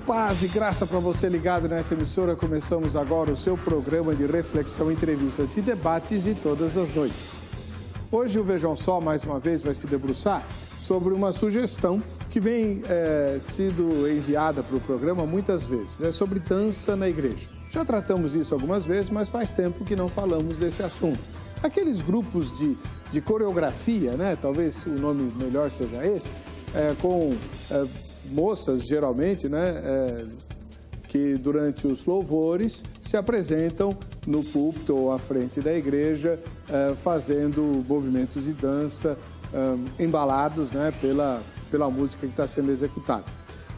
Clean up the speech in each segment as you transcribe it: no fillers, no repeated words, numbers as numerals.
paz e graça para você ligado nessa emissora. Começamos agora o seu programa de reflexão, entrevistas e debates de todas as noites. Hoje o Vejam Só, mais uma vez, vai se debruçar sobre uma sugestão que vem sido enviada para o programa muitas vezes. É sobre dança na igreja. Já tratamos isso algumas vezes, mas faz tempo que não falamos desse assunto. Aqueles grupos de coreografia, né? Talvez o nome melhor seja esse, com moças, geralmente, né? Que durante os louvores se apresentam no púlpito ou à frente da igreja, fazendo movimentos de dança, embalados, né? Pela música que está sendo executada.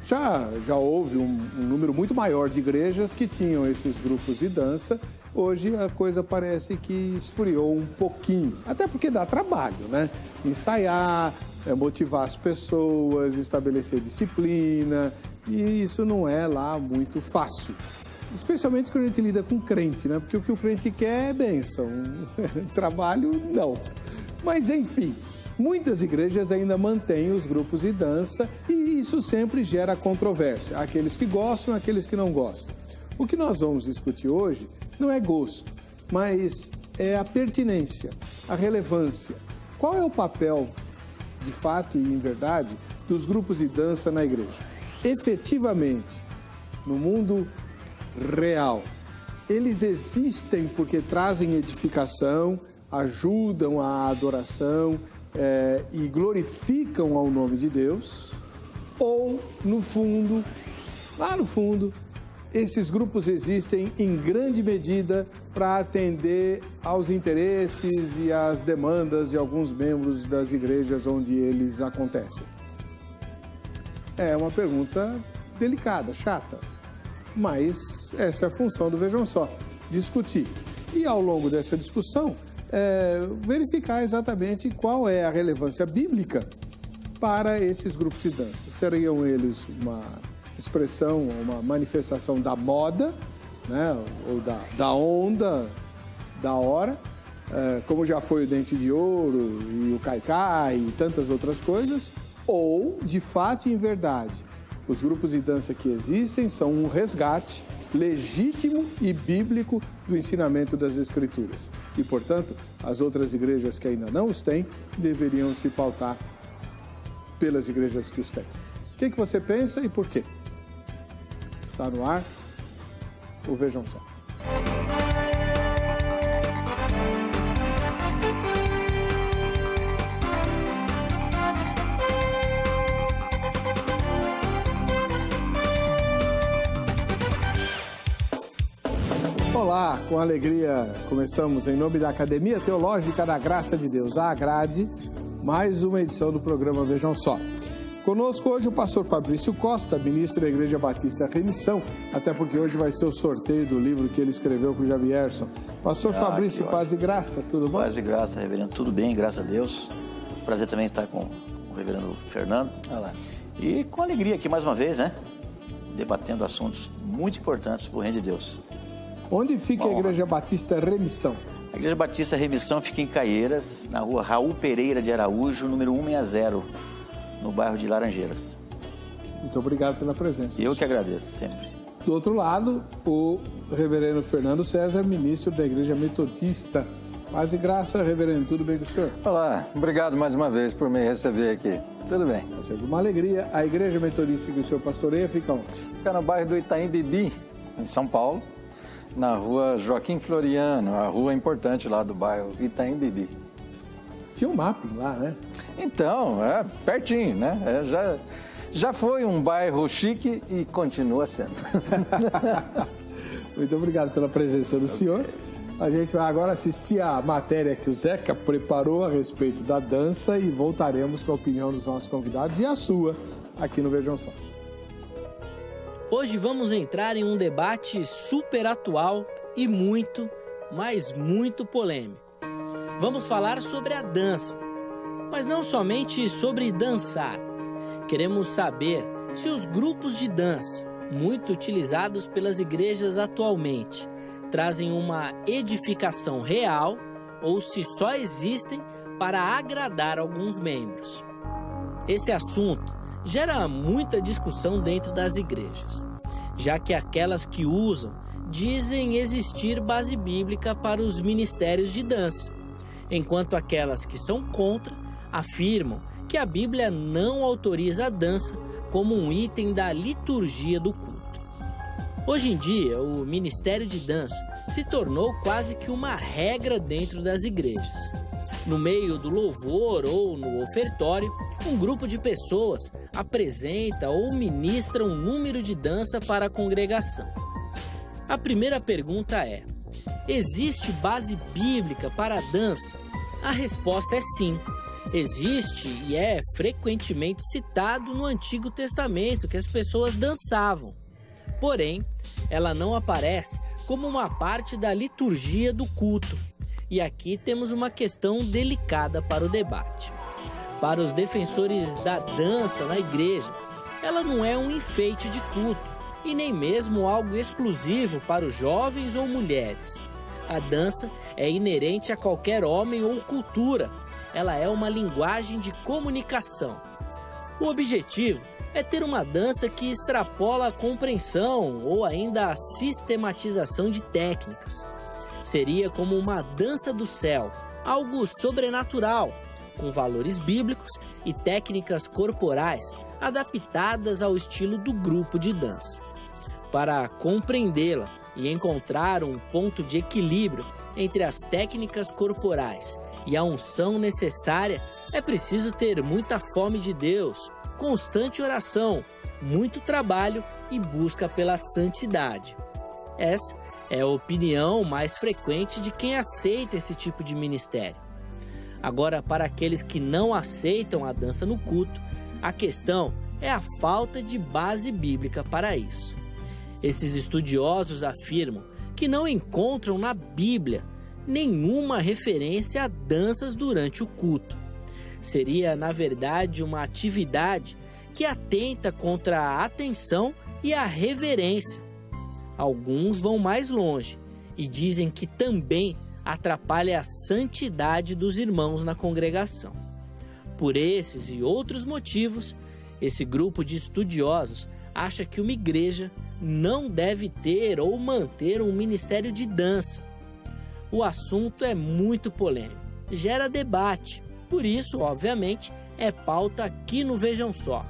Já houve um número muito maior de igrejas que tinham esses grupos de dança. Hoje a coisa parece que esfriou um pouquinho, até porque dá trabalho, né? Ensaiar, motivar as pessoas, estabelecer disciplina, e isso não é lá muito fácil. Especialmente quando a gente lida com crente, né? Porque o que o crente quer é bênção, trabalho não. Mas enfim, muitas igrejas ainda mantêm os grupos de dança e isso sempre gera controvérsia. Há aqueles que gostam, aqueles que não gostam. O que nós vamos discutir hoje não é gosto, mas é a pertinência, a relevância. Qual é o papel, de fato e em verdade, dos grupos de dança na igreja? Efetivamente, no mundo real, eles existem porque trazem edificação, ajudam a adoração e glorificam ao nome de Deus? Ou, no fundo, lá no fundo, esses grupos existem em grande medida para atender aos interesses e às demandas de alguns membros das igrejas onde eles acontecem? É uma pergunta delicada, chata, mas essa é a função do Vejam Só, discutir. E ao longo dessa discussão, verificar exatamente qual é a relevância bíblica para esses grupos de dança. Seriam eles uma expressão, uma manifestação da moda, né? Ou da onda, da hora, como já foi o Dente de Ouro e o Caicai e tantas outras coisas, ou, de fato e em verdade, os grupos de dança que existem são um resgate legítimo e bíblico do ensinamento das Escrituras. E, portanto, as outras igrejas que ainda não os têm deveriam se pautar pelas igrejas que os têm. O que você pensa e por quê? Está no ar o Vejam Só. Olá, com alegria começamos em nome da Academia Teológica da Graça de Deus, a AGRADE, mais uma edição do programa Vejam Só. Conosco hoje o pastor Fabrício Costa, ministro da Igreja Batista Remissão, até porque hoje vai ser o sorteio do livro que ele escreveu com o Javierson. Pastor Fabrício, paz e graça, tudo bom? Paz e graça, reverendo, tudo bem, graças a Deus. Prazer também estar com o reverendo Fernando. Olá. E com alegria aqui mais uma vez, né? Debatendo assuntos muito importantes para o reino de Deus. Onde fica a Igreja Batista Remissão? A Igreja Batista Remissão fica em Caieiras, na rua Raul Pereira de Araújo, número 160, no bairro de Laranjeiras. Muito obrigado pela presença. Eu que agradeço, sempre. Do outro lado, o reverendo Fernando César, ministro da Igreja Metodista. Paz e graça, reverendo, tudo bem com o senhor? Olá, obrigado mais uma vez por me receber aqui. Tudo bem. É sempre uma alegria. A Igreja Metodista que o senhor pastoreia fica onde? Fica no bairro do Itaim Bibi, em São Paulo, na rua Joaquim Floriano, a rua importante lá do bairro Itaim Bibi. Tinha um mapping lá, né? Então, pertinho, né? Já foi um bairro chique e continua sendo. Muito obrigado pela presença do senhor. A gente vai agora assistir a matéria que o Zeca preparou a respeito da dança e voltaremos com a opinião dos nossos convidados e a sua aqui no Vejam Só. Hoje vamos entrar em um debate super atual e muito, mas muito polêmico. Vamos falar sobre a dança, mas não somente sobre dançar. Queremos saber se os grupos de dança, muito utilizados pelas igrejas atualmente, trazem uma edificação real ou se só existem para agradar alguns membros. Esse assunto gera muita discussão dentro das igrejas. já que aquelas que usam dizem existir base bíblica para os ministérios de dança, enquanto aquelas que são contra afirmam que a Bíblia não autoriza a dança como um item da liturgia do culto. Hoje em dia, o ministério de dança se tornou quase que uma regra dentro das igrejas. No meio do louvor ou no ofertório, um grupo de pessoas apresenta ou ministra um número de dança para a congregação. A primeira pergunta é: existe base bíblica para a dança? A resposta é sim. Existe e é frequentemente citado no Antigo Testamento que as pessoas dançavam. Porém, ela não aparece como uma parte da liturgia do culto. E aqui temos uma questão delicada para o debate. Para os defensores da dança na igreja, ela não é um enfeite de culto e nem mesmo algo exclusivo para os jovens ou mulheres. A dança é inerente a qualquer homem ou cultura. Ela é uma linguagem de comunicação. O objetivo é ter uma dança que extrapola a compreensão ou ainda a sistematização de técnicas. Seria como uma dança do céu, algo sobrenatural, com valores bíblicos e técnicas corporais adaptadas ao estilo do grupo de dança. Para compreendê-la e encontrar um ponto de equilíbrio entre as técnicas corporais e a unção necessária, é preciso ter muita fome de Deus, constante oração, muito trabalho e busca pela santidade. Essa é a opinião mais frequente de quem aceita esse tipo de ministério. Agora, para aqueles que não aceitam a dança no culto, a questão é a falta de base bíblica para isso. Esses estudiosos afirmam que não encontram na Bíblia nenhuma referência a danças durante o culto. Seria, na verdade, uma atividade que atenta contra a atenção e a reverência. Alguns vão mais longe e dizem que também atrapalha a santidade dos irmãos na congregação. Por esses e outros motivos, esse grupo de estudiosos acha que uma igreja não deve ter ou manter um ministério de dança. O assunto é muito polêmico, gera debate, por isso, obviamente, é pauta aqui no Vejam Só.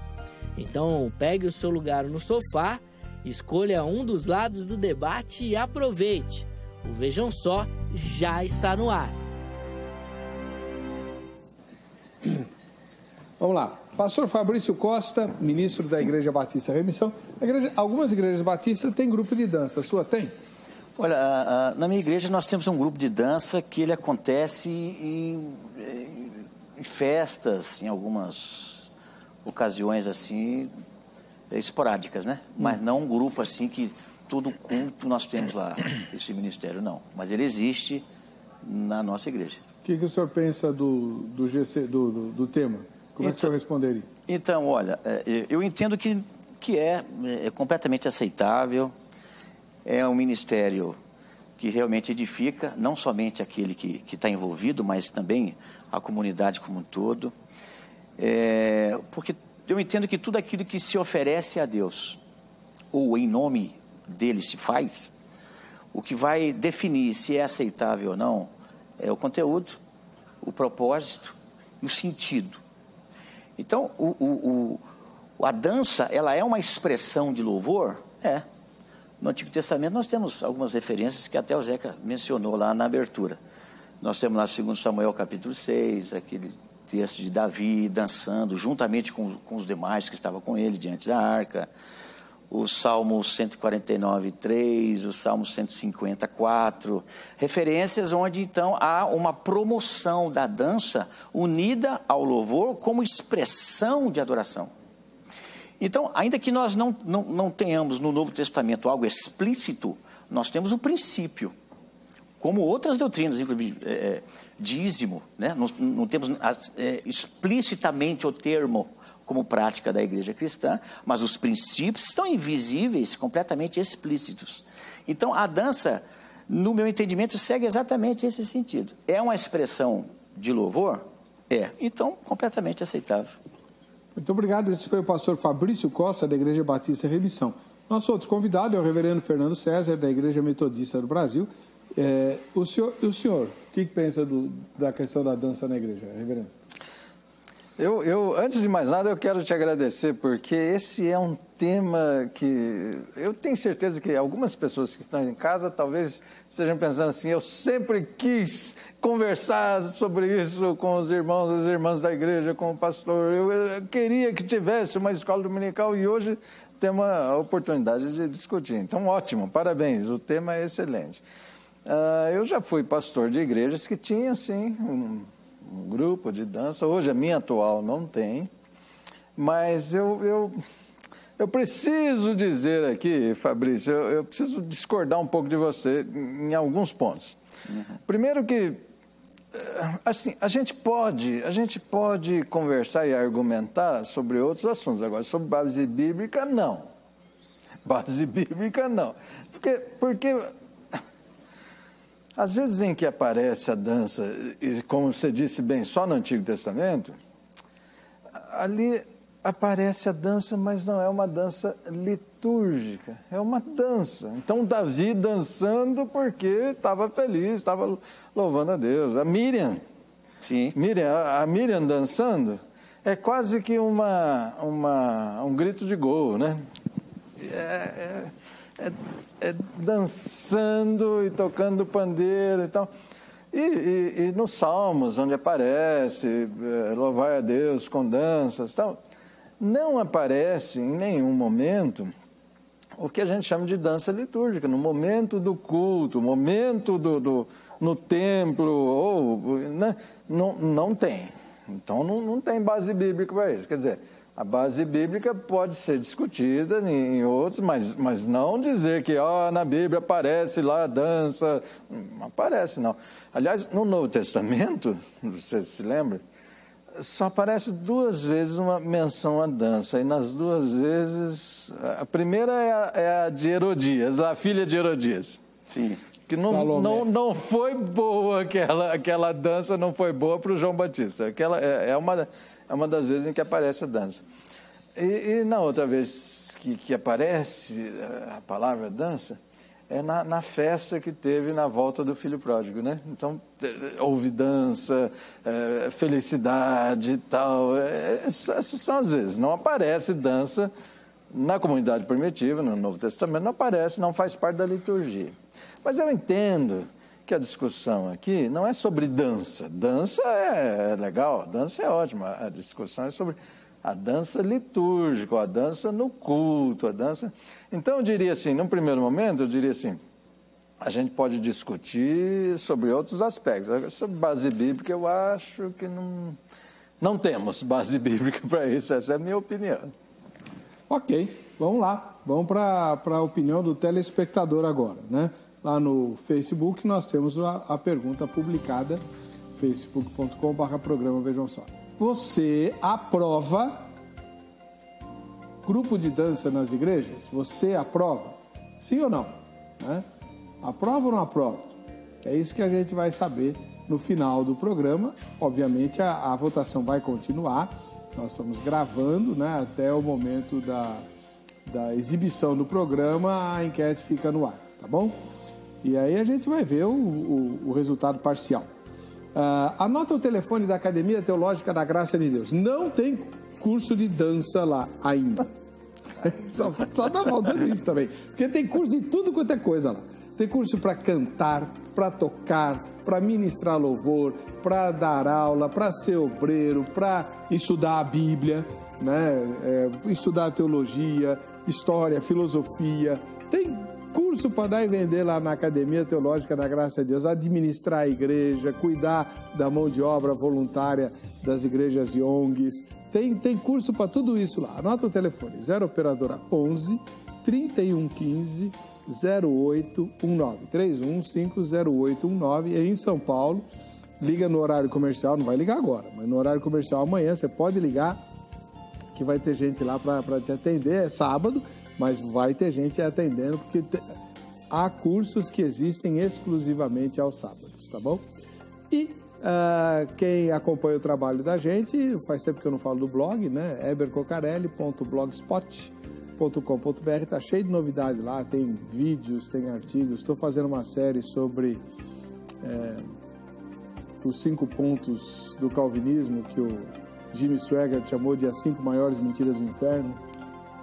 Então, pegue o seu lugar no sofá, escolha um dos lados do debate e aproveite. O Vejam Só já está no ar. Vamos lá. Pastor Fabrício Costa, ministro da Igreja Batista Remissão. Algumas igrejas batistas têm grupo de dança. A sua tem? Olha, na minha igreja nós temos um grupo de dança que ele acontece em festas, em algumas ocasiões assim, esporádicas, né? Mas não um grupo assim que todo culto nós temos lá, esse ministério, não. Mas ele existe na nossa igreja. O que o senhor pensa do tema? Como é que o senhor responderia? Então, olha, eu entendo que é completamente aceitável, é um ministério que realmente edifica, não somente aquele que está envolvido, mas também a comunidade como um todo, porque eu entendo que tudo aquilo que se oferece a Deus, ou em nome dele se faz, o que vai definir se é aceitável ou não é o conteúdo, o propósito e o sentido. Então, a dança, ela é uma expressão de louvor? É. No Antigo Testamento nós temos algumas referências que até o Zeca mencionou lá na abertura. Nós temos lá 2 Samuel capítulo 6, aquele texto de Davi dançando juntamente com os demais que estavam com ele diante da arca. O Salmo 149:3, o Salmo 150:4, referências onde então há uma promoção da dança unida ao louvor como expressão de adoração. Então, ainda que nós não tenhamos no Novo Testamento algo explícito, nós temos o princípio, como outras doutrinas, inclusive dízimo, né? Não temos explicitamente o termo como prática da igreja cristã, mas os princípios estão invisíveis, completamente explícitos. Então, a dança, no meu entendimento, segue exatamente esse sentido. É uma expressão de louvor? É. Então, completamente aceitável. Muito obrigado. Esse foi o pastor Fabrício Costa, da Igreja Batista Remissão. Nosso outro convidado é o reverendo Fernando César, da Igreja Metodista do Brasil. O senhor, o que pensa da questão da dança na igreja, reverendo? Antes de mais nada, eu quero te agradecer, porque esse é um tema que eu tenho certeza que algumas pessoas que estão em casa talvez estejam pensando assim: eu sempre quis conversar sobre isso com os irmãos, as irmãs da igreja, com o pastor, eu queria que tivesse uma escola dominical e hoje temos a oportunidade de discutir. Então, ótimo, parabéns, o tema é excelente. Eu já fui pastor de igrejas que tinham, sim, um grupo de dança. Hoje a minha atual não tem, mas eu preciso dizer aqui, Fabrício, eu preciso discordar um pouco de você em alguns pontos. Primeiro que, assim, a gente pode conversar e argumentar sobre outros assuntos, agora sobre base bíblica, não. Base bíblica, não. Porque às vezes em que aparece a dança, e como você disse bem, só no Antigo Testamento, ali aparece a dança, mas não é uma dança litúrgica, é uma dança. Então, Davi dançando porque estava feliz, estava louvando a Deus. A Miriam, a Miriam dançando é quase que um grito de gol, né? Dançando e tocando pandeiro e tal. E nos Salmos, onde aparece louvai a Deus com danças e tal, não aparece em nenhum momento o que a gente chama de dança litúrgica, no momento do culto, momento no templo, ou, né? Não tem. Então não tem base bíblica para isso. Quer dizer, a base bíblica pode ser discutida em outros, mas não dizer que na Bíblia aparece lá a dança. Não aparece, não. Aliás, no Novo Testamento, você se lembra, só aparece 2 vezes uma menção à dança. E nas 2 vezes, a primeira é a de Herodias, a filha de Herodias. Sim. Que não foi boa aquela dança, não foi boa para o João Batista. Aquela é uma das vezes em que aparece a dança. E na outra vez que aparece a palavra dança, é na festa que teve na volta do filho pródigo, né? Então, houve dança, felicidade e tal. Essas são as vezes. Não aparece dança na comunidade primitiva, no Novo Testamento, não aparece, não faz parte da liturgia. Mas eu entendo que a discussão aqui não é sobre dança. Dança é legal, dança é ótima. A discussão é sobre a dança litúrgica, a dança no culto, a dança... Então, eu diria assim, num primeiro momento, a gente pode discutir sobre outros aspectos. Sobre base bíblica, eu acho que não temos base bíblica para isso. Essa é a minha opinião. Ok, vamos lá. Vamos para a opinião do telespectador agora, né? Lá no Facebook nós temos a pergunta publicada, facebook.com/programa Vejam Só. Você aprova grupo de dança nas igrejas? Você aprova? Sim ou não? Né? Aprova ou não aprova? É isso que a gente vai saber no final do programa. Obviamente a votação vai continuar. Nós estamos gravando, né, até o momento da exibição do programa, a enquete fica no ar, tá bom? E aí a gente vai ver o resultado parcial. Anota o telefone da Academia Teológica da Graça de Deus. Não tem curso de dança lá ainda. Só tá faltando isso também. Porque tem curso de tudo quanto é coisa lá. Tem curso para cantar, para tocar, para ministrar louvor, para dar aula, para ser obreiro, para estudar a Bíblia, né? Estudar teologia, história, filosofia. Tem curso para dar e vender lá na Academia Teológica da Graça de Deus, administrar a igreja, cuidar da mão de obra voluntária das igrejas e ONGs. Tem curso para tudo isso lá. Anota o telefone, 0 operadora 11 3115 0819, 3150819, é em São Paulo. Liga no horário comercial, não vai ligar agora, mas no horário comercial amanhã você pode ligar, que vai ter gente lá para te atender. É sábado, mas vai ter gente atendendo, porque há cursos que existem exclusivamente aos sábados, tá bom? E quem acompanha o trabalho da gente, faz tempo que eu não falo do blog, né? ebercocarelli.blogspot.com. reverendo.com.br, está cheio de novidade lá, tem vídeos, tem artigos. Estou fazendo uma série sobre os 5 pontos do calvinismo, que o Jimmy Swaggart chamou de as 5 maiores mentiras do inferno,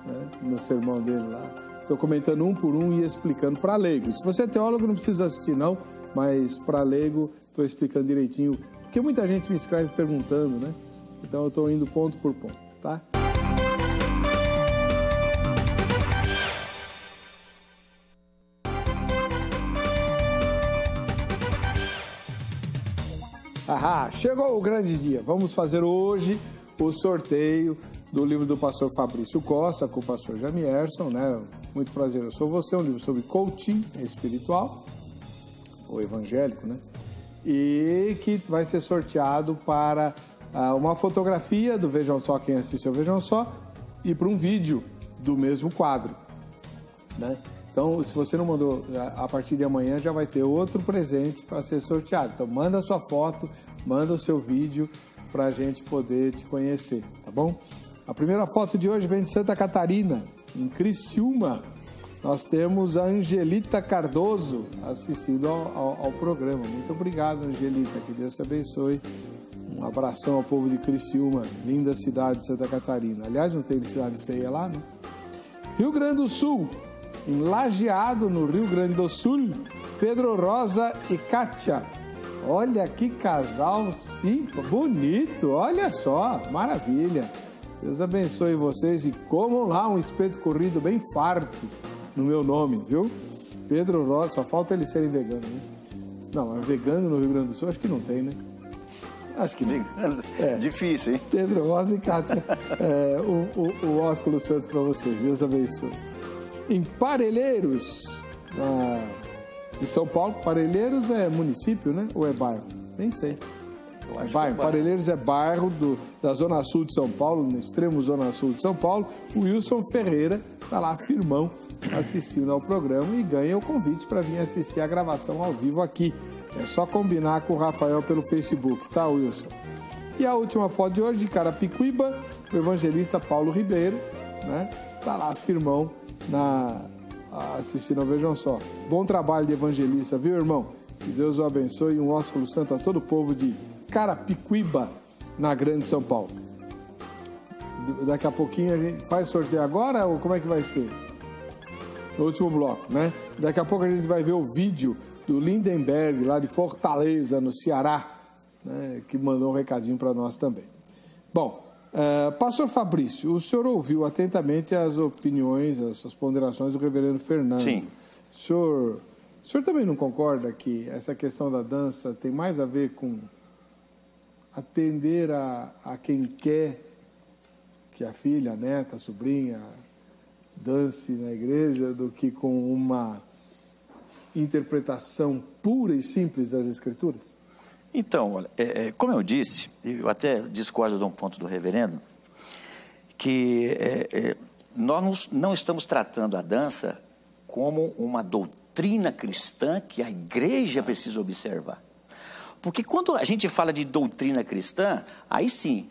né, no sermão dele lá. Estou comentando um por um e explicando para leigo. Se você é teólogo, não precisa assistir não, mas para leigo estou explicando direitinho, porque muita gente me escreve perguntando, né? Então eu estou indo ponto por ponto, tá? Chegou o grande dia. Vamos fazer hoje o sorteio do livro do pastor Fabrício Costa com o pastor Jamierson, né? Muito prazer, eu sou você, um livro sobre coaching espiritual, ou evangélico, né? E que vai ser sorteado para uma fotografia do Vejam Só, quem assistiu Vejam Só, e para um vídeo do mesmo quadro, né? Então, se você não mandou, a partir de amanhã já vai ter outro presente para ser sorteado. Então, manda a sua foto, manda o seu vídeo para a gente poder te conhecer, tá bom? A primeira foto de hoje vem de Santa Catarina, em Criciúma. Nós temos a Angelita Cardoso assistindo ao programa. Muito obrigado, Angelita, que Deus te abençoe. Um abração ao povo de Criciúma, linda cidade de Santa Catarina. Aliás, não tem cidade feia lá, né? Rio Grande do Sul, em Lajeado, no Rio Grande do Sul, Pedro Rosa e Kátia. Olha que casal bonito, olha só, maravilha. Deus abençoe vocês e comam lá um espeto corrido bem farto no meu nome, viu? Pedro Rosa, só falta eles serem veganos, né? Não, mas vegano no Rio Grande do Sul acho que não tem, né? Acho que não. Difícil, hein? Pedro Rosa e Kátia, o ósculo santo para vocês, Deus abençoe. Em Parelheiros, em São Paulo, Parelheiros é município, né? Ou é bairro? Nem sei. É bairro. Parelheiros é bairro da Zona Sul de São Paulo, no extremo Zona Sul de São Paulo. O Wilson Ferreira está lá, firmão, assistindo ao programa e ganha o convite para vir assistir a gravação ao vivo aqui. É só combinar com o Rafael pelo Facebook, tá, Wilson? E a última foto de hoje, de Carapicuíba, o evangelista Paulo Ribeiro, né? Está lá, firmão, assistindo ao Vejam Só. Bom trabalho de evangelista, viu, irmão? Que Deus o abençoe e um ósculo santo a todo o povo de Carapicuíba, na Grande São Paulo. Daqui a pouquinho a gente faz sorteio agora ou como é que vai ser? No último bloco, né? Daqui a pouco a gente vai ver o vídeo do Lindenberg, lá de Fortaleza, no Ceará, né? Que mandou um recadinho para nós também. Bom, pastor Fabrício, o senhor ouviu atentamente as opiniões, as ponderações do reverendo Fernando. Sim. O senhor também não concorda que essa questão da dança tem mais a ver com atender a quem quer que a filha, a neta, a sobrinha dance na igreja do que com uma interpretação pura e simples das Escrituras? Então, olha, como eu disse, eu até discordo de um ponto do reverendo, que nós não estamos tratando a dança como uma doutrina cristã que a igreja precisa observar. Porque quando a gente fala de doutrina cristã, aí sim,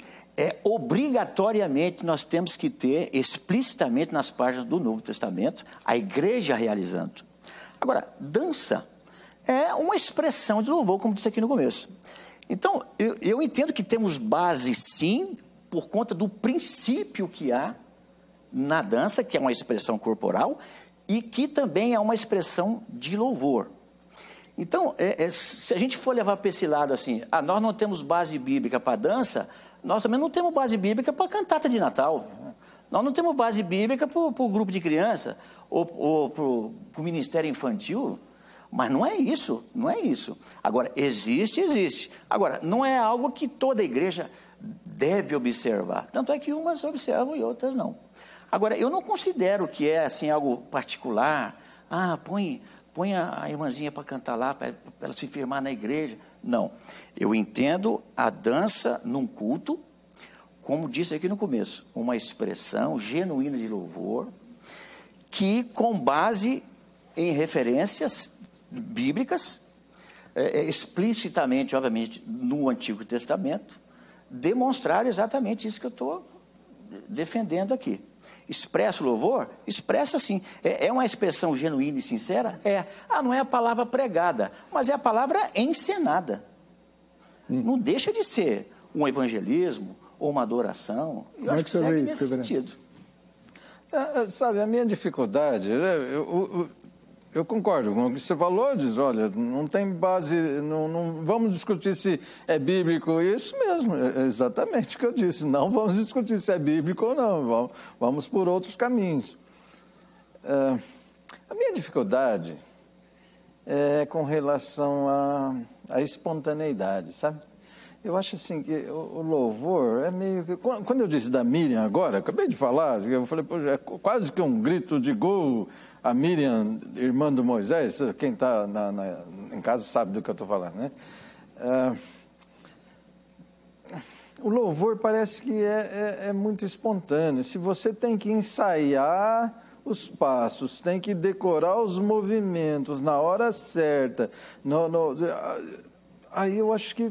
obrigatoriamente nós temos que ter explicitamente nas páginas do Novo Testamento a igreja realizando. Agora, dança é uma expressão de louvor, como disse aqui no começo. Então, eu entendo que temos base sim, por conta do princípio que há na dança, que é uma expressão corporal, e que também é uma expressão de louvor. Então, se a gente for levar para esse lado assim, nós não temos base bíblica para dança, nós também não temos base bíblica para cantata de Natal. Nós não temos base bíblica para o grupo de criança ou para o ministério infantil. Mas não é isso, não é isso. Agora, existe. Agora, não é algo que toda igreja deve observar. Tanto é que umas observam e outras não. Agora, eu não considero que é assim algo particular. Põe a irmãzinha para cantar lá, para ela se firmar na igreja. Não. Eu entendo a dança num culto, como disse aqui no começo, uma expressão genuína de louvor, que com base em referências bíblicas, explicitamente, obviamente, no Antigo Testamento, demonstrar exatamente isso que eu estou defendendo aqui. expressa o louvor? Expressa sim. É uma expressão genuína e sincera? Não é a palavra pregada, mas é a palavra encenada. Não deixa de ser um evangelismo ou uma adoração. Eu acho que segue nesse sentido. Sabe, a minha dificuldade, eu concordo com o que você falou, diz, olha, não tem base, não vamos discutir se é bíblico, isso mesmo, é exatamente o que eu disse, não vamos discutir se é bíblico ou não, vamos por outros caminhos. A minha dificuldade é com relação à espontaneidade, sabe? Eu acho assim que o louvor é meio que... Quando eu disse da Miriam agora, acabei de falar, eu falei, pô, é quase que um grito de gol, a Miriam, irmã do Moisés, quem está em casa sabe do que eu estou falando, né? O louvor parece que é muito espontâneo. Se você tem que ensaiar os passos, tem que decorar os movimentos na hora certa, aí eu acho que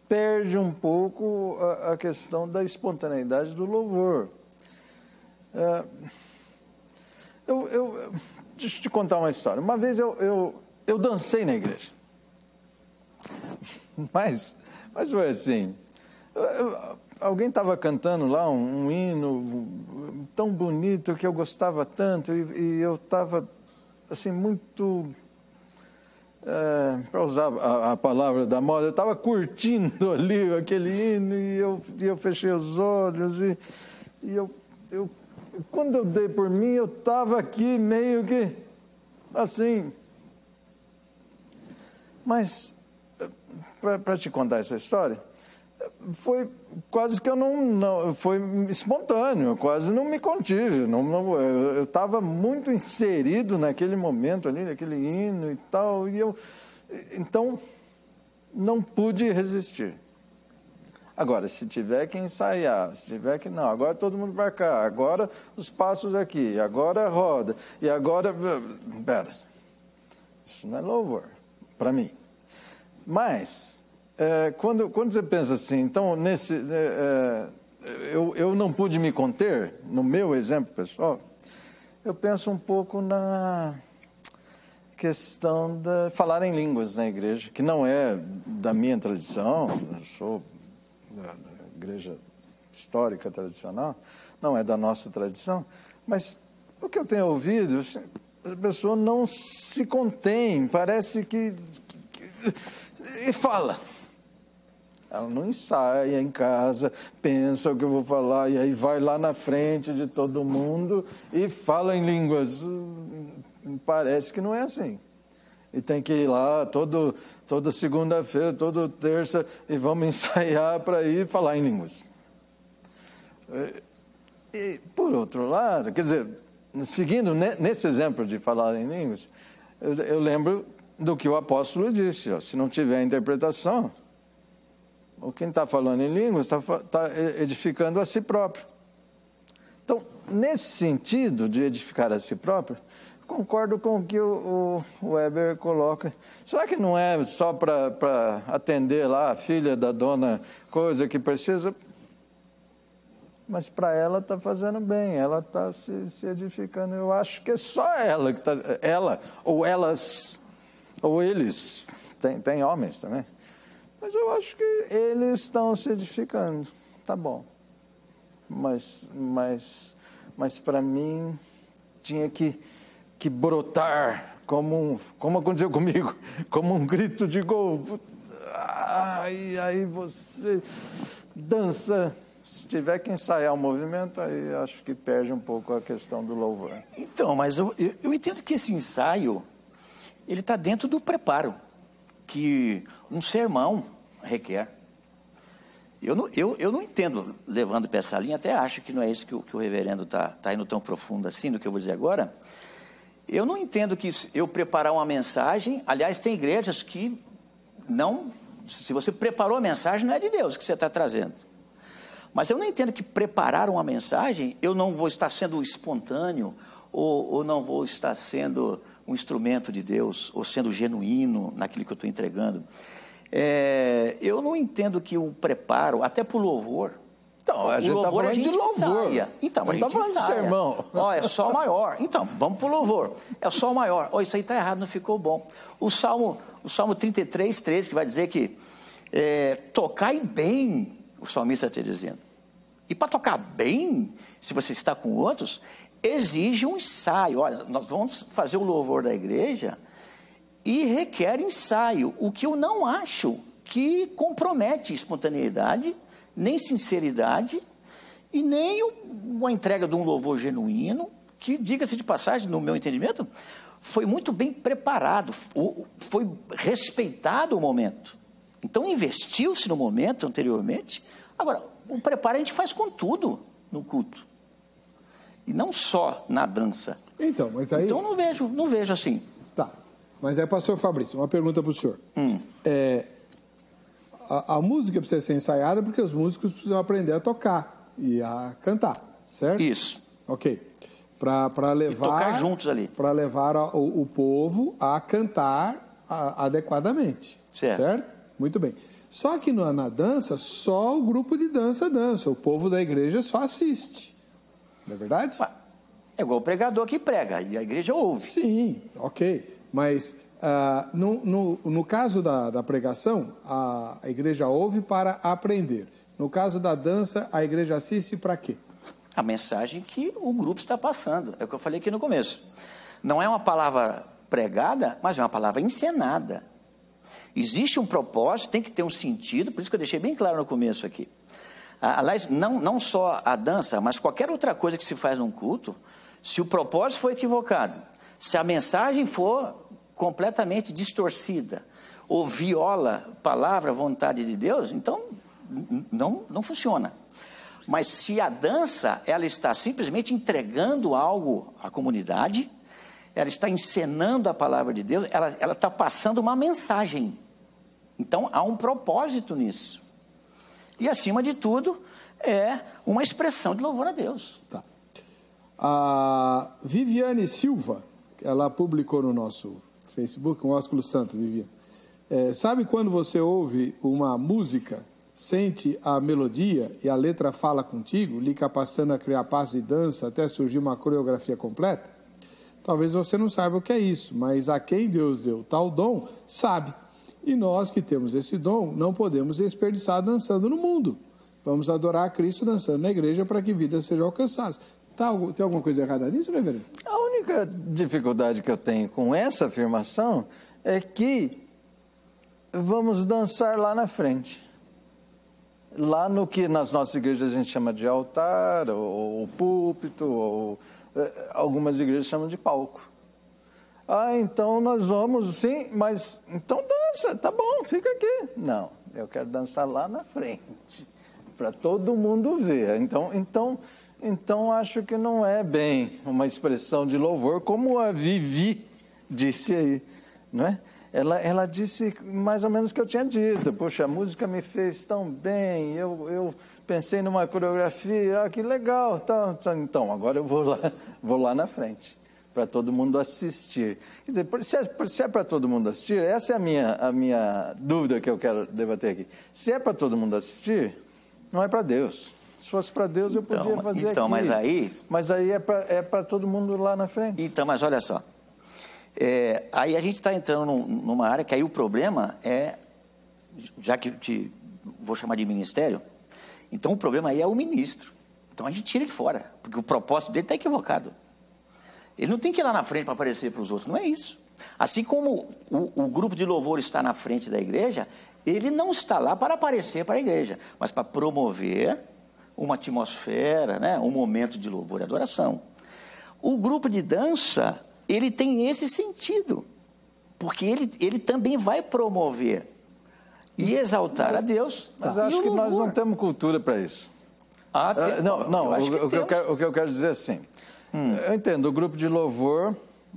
perde um pouco a questão da espontaneidade do louvor. Deixa eu te contar uma história. Uma vez eu dancei na igreja. Mas foi assim. Alguém estava cantando lá um hino tão bonito que eu gostava tanto e eu estava assim muito... para usar a palavra da moda, eu estava curtindo ali aquele hino e eu fechei os olhos e quando eu dei por mim, eu estava aqui meio que assim. Mas, para te contar essa história, foi quase que eu não foi espontâneo, eu quase não me contive, eu estava muito inserido naquele momento ali, naquele hino e tal, então não pude resistir. Agora, se tiver que ensaiar, se tiver que não, agora todo mundo para cá, agora os passos aqui, agora roda, e agora, pera, isso não é louvor, para mim. Mas quando você pensa assim, então, eu não pude me conter, no meu exemplo pessoal, eu penso um pouco na questão de falar em línguas na igreja, que não é da minha tradição, eu sou da igreja histórica tradicional, não é da nossa tradição, mas o que eu tenho ouvido, a pessoa não se contém, parece que e fala. Ela não ensaia em casa, pensa o que eu vou falar, e aí vai lá na frente de todo mundo e fala em línguas. Parece que não é assim. E tem que ir lá toda segunda-feira, toda terça, e vamos ensaiar para ir falar em línguas. E, por outro lado, quer dizer, seguindo nesse exemplo de falar em línguas, eu lembro do que o apóstolo disse, ó, se não tiver interpretação, quem está falando em línguas está edificando a si próprio. Então, nesse sentido de edificar a si próprio, concordo com o que o Weber coloca. Será que não é só para atender lá a filha da dona coisa que precisa? Mas para ela está fazendo bem, ela está se edificando. Eu acho que é só ela que está... Ela, ou elas, ou eles, tem homens também. Mas eu acho que eles estão se edificando. Tá bom. Mas para mim tinha que brotar, como aconteceu comigo, como um grito de gol. Aí você dança. Se tiver que ensaiar o movimento, aí acho que perde um pouco a questão do louvor. Então, mas eu entendo que esse ensaio, ele está dentro do preparo que um sermão requer. Eu não entendo, levando para essa linha, até acho que não é isso que o reverendo está indo tão profundo assim, no que eu vou dizer agora. Eu não entendo que eu preparar uma mensagem, aliás, tem igrejas que não, se você preparou a mensagem, não é de Deus que você está trazendo. Mas eu não entendo que preparar uma mensagem, eu não vou estar sendo espontâneo, ou não vou estar sendo um instrumento de Deus, ou sendo genuíno naquilo que eu estou entregando. Eu não entendo que o preparo, até para o louvor, Então, a gente está falando de louvor. Ensaia. Então, não está falando de sermão. Ó, é Sol maior. Então, vamos para o louvor. É o Sol maior. Ó, isso aí está errado, não ficou bom. O Salmo 33, 13, que vai dizer que tocai bem, o salmista está dizendo. E para tocar bem, se você está com outros, exige um ensaio. Olha, nós vamos fazer o louvor da igreja e requer ensaio, o que eu não acho que compromete espontaneidade, nem sinceridade, e nem uma entrega de um louvor genuíno, que, diga-se de passagem, no meu entendimento, foi muito bem preparado, foi respeitado o momento. Então, investiu-se no momento anteriormente. Agora, o preparo a gente faz com tudo no culto. E não só na dança. Então, mas aí... Então, não vejo assim. Tá. Mas aí, pastor Fabrício, uma pergunta para o senhor. A música precisa ser ensaiada porque os músicos precisam aprender a tocar e a cantar, certo? Isso. Ok. Para levar... E tocar juntos ali. Para levar o povo a cantar adequadamente. Certo? Muito bem. Só que na dança, só o grupo de dança dança. O povo da igreja só assiste. Não é verdade? É igual o pregador que prega e a igreja ouve. Sim, ok. Mas no caso da pregação, a igreja ouve para aprender. No caso da dança, a igreja assiste para quê? A mensagem que o grupo está passando. É o que eu falei aqui no começo. Não é uma palavra pregada, mas é uma palavra encenada. Existe um propósito, tem que ter um sentido, por isso que eu deixei bem claro no começo aqui. Aliás, não só a dança, mas qualquer outra coisa que se faz num culto, se o propósito for equivocado, se a mensagem for completamente distorcida, ou viola a palavra, a vontade de Deus, então não funciona. Mas se a dança, ela está simplesmente entregando algo à comunidade, ela está encenando a palavra de Deus, ela está passando uma mensagem. Então, há um propósito nisso. E, acima de tudo, é uma expressão de louvor a Deus. Tá. A Viviane Silva, ela publicou no nosso Facebook, um ósculo santo, Viviane. Sabe quando você ouve uma música, sente a melodia e a letra fala contigo, lhe capacitando a criar passos e dança até surgir uma coreografia completa? Talvez você não saiba o que é isso, mas a quem Deus deu tal dom, sabe. E nós que temos esse dom, não podemos desperdiçar dançando no mundo. Vamos adorar a Cristo dançando na igreja para que vidas sejam alcançadas. Tem alguma coisa errada nisso, reverendo? A única dificuldade que eu tenho com essa afirmação é que vamos dançar lá na frente. Lá no que nas nossas igrejas a gente chama de altar, ou púlpito, ou algumas igrejas chamam de palco. Então nós vamos, sim, mas então dança, tá bom, fica aqui. Não, eu quero dançar lá na frente, para todo mundo ver. Então acho que não é bem uma expressão de louvor, como a Vivi disse aí, não é? Ela disse mais ou menos o que eu tinha dito. Poxa, a música me fez tão bem, eu pensei numa coreografia, que legal. Então, agora eu vou lá na frente, para todo mundo assistir. Quer dizer, se é para todo mundo assistir, essa é a minha dúvida que eu quero debater aqui. Se é para todo mundo assistir, não é para Deus. Se fosse para Deus, eu podia fazer aqui. Mas aí é para todo mundo lá na frente. Então, mas olha só. Aí a gente está entrando numa área que aí o problema já que vou chamar de ministério, então o problema aí é o ministro. Então a gente tira ele fora, porque o propósito dele está equivocado. Ele não tem que ir lá na frente para aparecer para os outros, não é isso. Assim como o grupo de louvor está na frente da igreja, ele não está lá para aparecer para a igreja, mas para promover uma atmosfera, né, um momento de louvor e adoração. O grupo de dança, ele tem esse sentido, porque ele também vai promover e exaltar a Deus. Mas acho que nós não temos cultura para isso. O que eu quero dizer é assim, eu entendo, o grupo de louvor,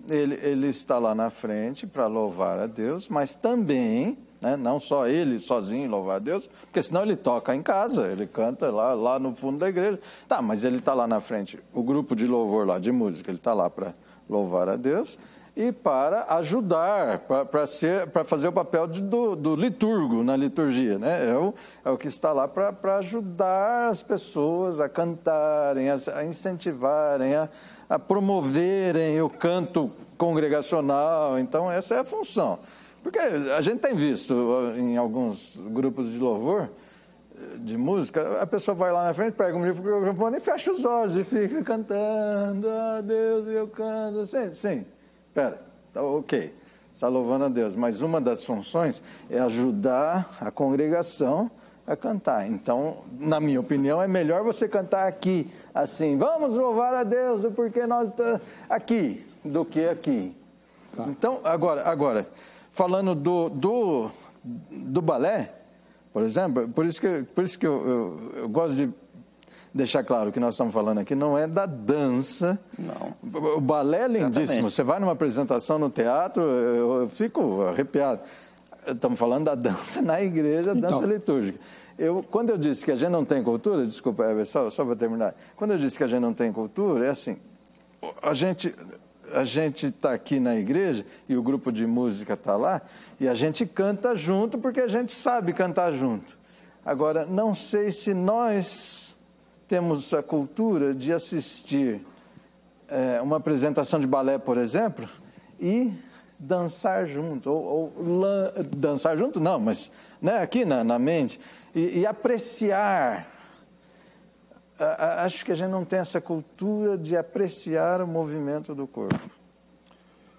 ele está lá na frente para louvar a Deus, mas também, né, não só ele sozinho louvar a Deus, porque senão ele toca em casa, ele canta lá no fundo da igreja. Tá, mas ele está lá na frente, o grupo de louvor lá, de música, ele está lá para louvar a Deus, e para ajudar, para fazer o papel do liturgo na liturgia, né? É o que está lá para ajudar as pessoas a cantarem, a incentivarem, a promoverem o canto congregacional. Então, essa é a função. Porque a gente tem visto em alguns grupos de louvor, de música, a pessoa vai lá na frente, pega um microfone e fecha os olhos e fica cantando, Deus, eu canto. Sim. Espera, tá, ok, está louvando a Deus, mas uma das funções é ajudar a congregação a cantar. Então, na minha opinião, é melhor você cantar aqui, assim, vamos louvar a Deus, porque nós estamos aqui, do que aqui. Tá. Então, agora falando do balé, por exemplo, por isso que eu gosto de deixar claro que nós estamos falando aqui não é da dança. Não. O balé é lindíssimo. Exatamente. Você vai numa apresentação no teatro, eu fico arrepiado. Estamos falando da dança na igreja, dança litúrgica. Quando eu disse que a gente não tem cultura, desculpa, só para terminar. Quando eu disse que a gente não tem cultura, é assim, a gente está aqui na igreja e o grupo de música está lá e a gente canta junto porque a gente sabe cantar junto. Agora, não sei se nós temos a cultura de assistir uma apresentação de balé, por exemplo, e dançar junto, dançar junto não, mas né, aqui na mente, e apreciar. Acho que a gente não tem essa cultura de apreciar o movimento do corpo.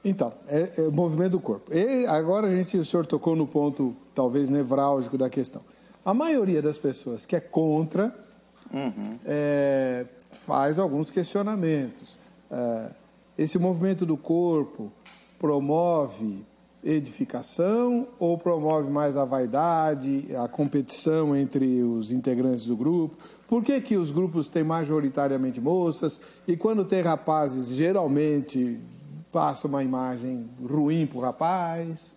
Então, é o movimento do corpo. E agora o senhor tocou no ponto talvez nevrálgico da questão. A maioria das pessoas que é contra faz alguns questionamentos. Esse movimento do corpo promove edificação ou promove mais a vaidade, a competição entre os integrantes do grupo? Por que os grupos têm majoritariamente moças e quando tem rapazes, geralmente passa uma imagem ruim para o rapaz?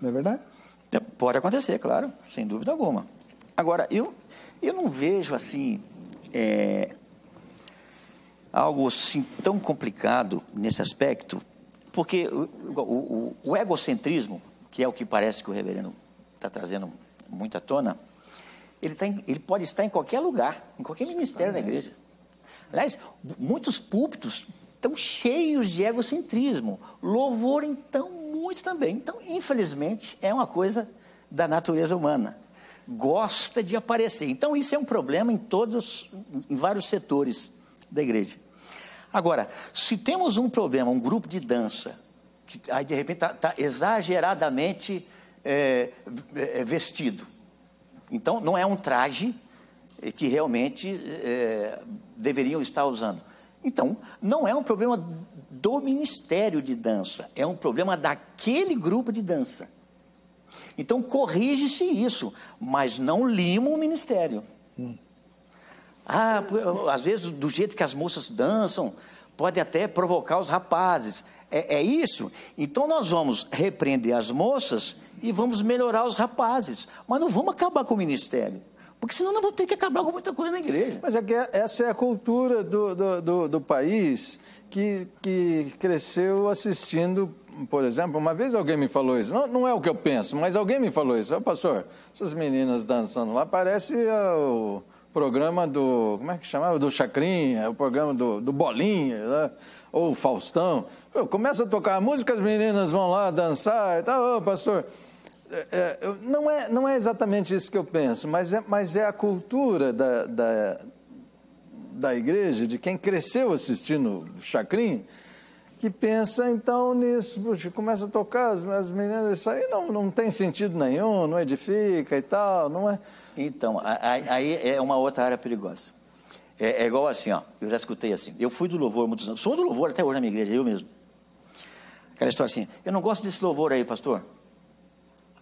Não é verdade? Pode acontecer, claro, sem dúvida alguma. Agora, eu não vejo assim algo assim tão complicado nesse aspecto, porque o egocentrismo, que é o que parece que o reverendo está trazendo muito à tona, ele pode estar em qualquer lugar, em qualquer ministério da igreja. Aliás, muitos púlpitos estão cheios de egocentrismo, louvor então muito também. Então, infelizmente, é uma coisa da natureza humana. Gosta de aparecer. Então, isso é um problema em vários setores da igreja. Agora, se temos um problema, um grupo de dança, que aí de repente está exageradamente vestido. Então, não é um traje que realmente deveriam estar usando. Então, não é um problema do ministério de dança, é um problema daquele grupo de dança. Então, corrige-se isso, mas não lima o ministério. Às vezes, do jeito que as moças dançam, pode até provocar os rapazes. É isso? Então, nós vamos repreender as moças e vamos melhorar os rapazes. Mas não vamos acabar com o ministério, porque senão nós vamos ter que acabar com muita coisa na igreja. Mas é que essa é a cultura do país que cresceu assistindo. Por exemplo, uma vez alguém me falou isso, não é o que eu penso, mas alguém me falou isso. Pastor, essas meninas dançando lá, parece o programa como é que chamava? Do Chacrinha, o programa do Bolinha, né? Ou o Faustão. Começa a tocar a música, as meninas vão lá dançar e tal. Pastor, não é exatamente isso que eu penso, mas é a cultura da igreja, de quem cresceu assistindo Chacrinha, que pensa então nisso. Puxa, começa a tocar, as meninas, isso aí não tem sentido nenhum, não edifica e tal, não é? Então, aí é uma outra área perigosa. É igual assim, eu já escutei assim, eu fui do louvor muitos anos, sou do louvor até hoje na minha igreja, eu mesmo. Aquela história assim, eu não gosto desse louvor aí, pastor.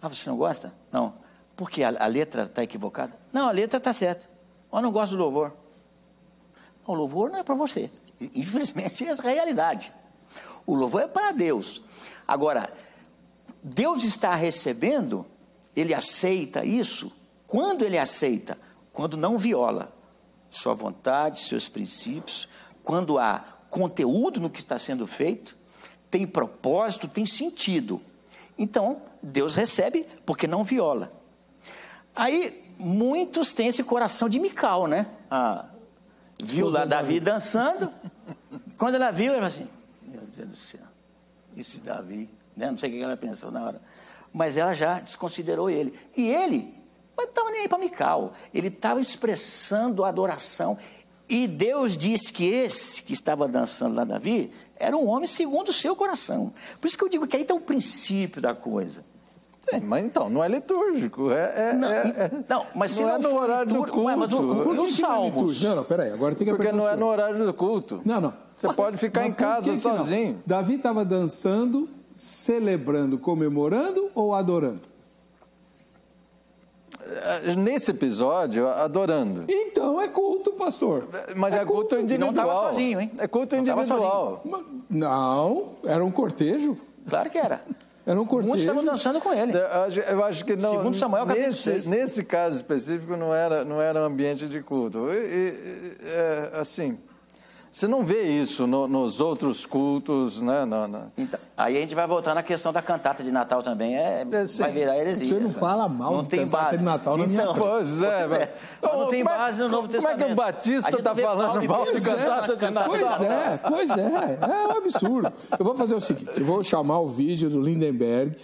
Você não gosta? Não. Por que a letra está equivocada? Não, a letra está certa. Eu não gosto do louvor. O louvor não é para você. Infelizmente, essa é a realidade. O louvor é para Deus. Agora, Deus está recebendo, Ele aceita isso. Quando Ele aceita? Quando não viola sua vontade, seus princípios, quando há conteúdo no que está sendo feito, tem propósito, tem sentido. Então, Deus recebe porque não viola. Aí, muitos têm esse coração de Mical, né? Viu lá Davi dançando. Quando ela viu, ela assim, meu Deus do céu, esse Davi, né? Não sei o que ela pensou na hora. Mas ela já desconsiderou ele. E ele não estava nem aí para Mical. Ele estava expressando adoração. E Deus disse que esse que estava dançando lá, Davi, era um homem segundo o seu coração. Por isso que eu digo que aí está o princípio da coisa. Sim, mas então, não é litúrgico. Não, mas se não é no horário do culto. Mas os salmos. Não, peraí, agora tem que Porque aprender. não é no horário do culto. Não. Você pode ficar em casa sozinho. Não? Davi estava dançando, celebrando, comemorando ou adorando? Nesse episódio, adorando. Então é culto, pastor. Mas é culto individual. Não estava sozinho, hein? É culto individual. Não, era um cortejo. Claro que era. Era um cortejo. Muitos estavam dançando com ele. Eu acho que não. Segundo Samuel, capítulo 6. Nesse caso específico, não era um ambiente de culto. Assim, você não vê isso nos outros cultos, né? Então, aí a gente vai voltar na questão da cantata de Natal também. Vai virar heresia. Você não fala mal não de tem cantata base. de Natal na minha frente. Pois é. Não tem base no Novo Testamento. Como é que o Batista está falando mal de cantata de Natal? Pois é. É um absurdo. Eu vou fazer o seguinte, eu vou chamar o vídeo do Lindenberg.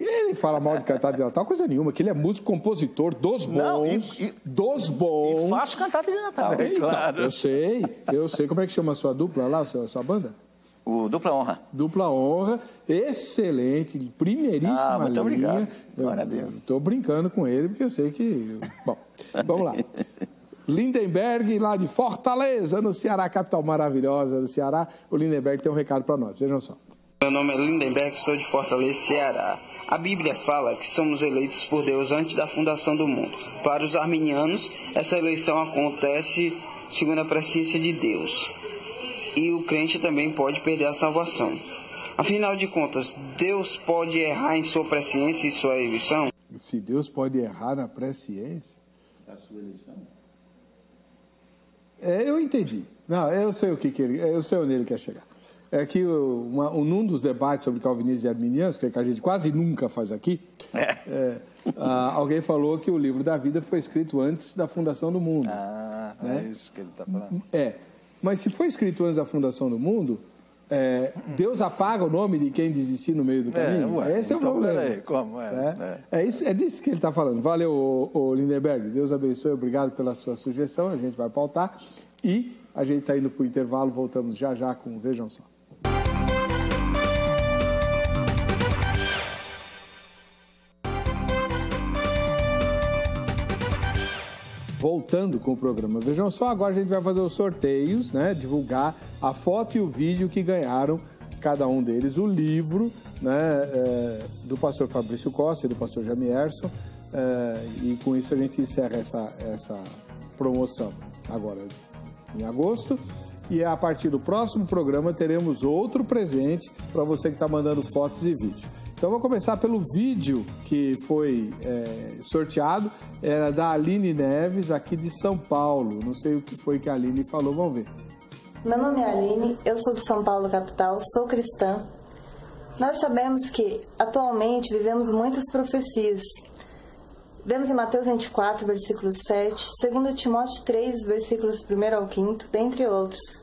Ele fala mal de cantata de Natal, coisa nenhuma, que ele é músico, compositor dos bons, dos bons. E faço cantata de Natal. Claro. Eu sei. Como é que chama a sua dupla lá, a sua banda? O Dupla Honra. Dupla Honra, excelente, primeiríssima muito linha. obrigado. Glória a Deus. Estou brincando com ele, porque eu sei que... Bom, vamos lá. Lindenberg, lá de Fortaleza, no Ceará, capital maravilhosa do Ceará. O Lindenberg tem um recado para nós, vejam só. Meu nome é Lindenberg, sou de Fortaleza, Ceará. A Bíblia fala que somos eleitos por Deus antes da fundação do mundo. Para os arminianos, essa eleição acontece segundo a presciência de Deus. E o crente também pode perder a salvação. Afinal de contas, Deus pode errar em sua presciência e sua eleição? Se Deus pode errar na presciência? Da sua eleição? Eu entendi. Não, eu sei eu sei onde ele quer chegar. É que num dos debates sobre calvinistas e arminianos, que a gente quase nunca faz aqui, alguém falou que o livro da vida foi escrito antes da fundação do mundo. É isso que ele está falando. Mas se foi escrito antes da fundação do mundo, Deus apaga o nome de quem desistir no meio do caminho? Esse então, é o problema. Peraí, como É disso que ele está falando. Valeu, Lindenberg. Deus abençoe. Obrigado pela sua sugestão. A gente vai pautar. E a gente está indo para o intervalo. Voltamos já com Vejam Só. Voltando com o programa Vejam Só, agora a gente vai fazer os sorteios, né? Divulgar a foto e o vídeo que ganharam, cada um deles, o livro, né? Do pastor Fabrício Costa e do pastor Jamierson. E com isso a gente encerra essa promoção agora em agosto. E a partir do próximo programa teremos outro presente para você que está mandando fotos e vídeos. Então, vou começar pelo vídeo que foi sorteado. Era da Aline Neves, aqui de São Paulo. Não sei o que foi que a Aline falou, vamos ver. Meu nome é Aline, eu sou de São Paulo, capital, sou cristã. Nós sabemos que, atualmente, vivemos muitas profecias. Vemos em Mateus 24, versículo 7, 2 Timóteo 3, versículos 1 ao 5, dentre outros.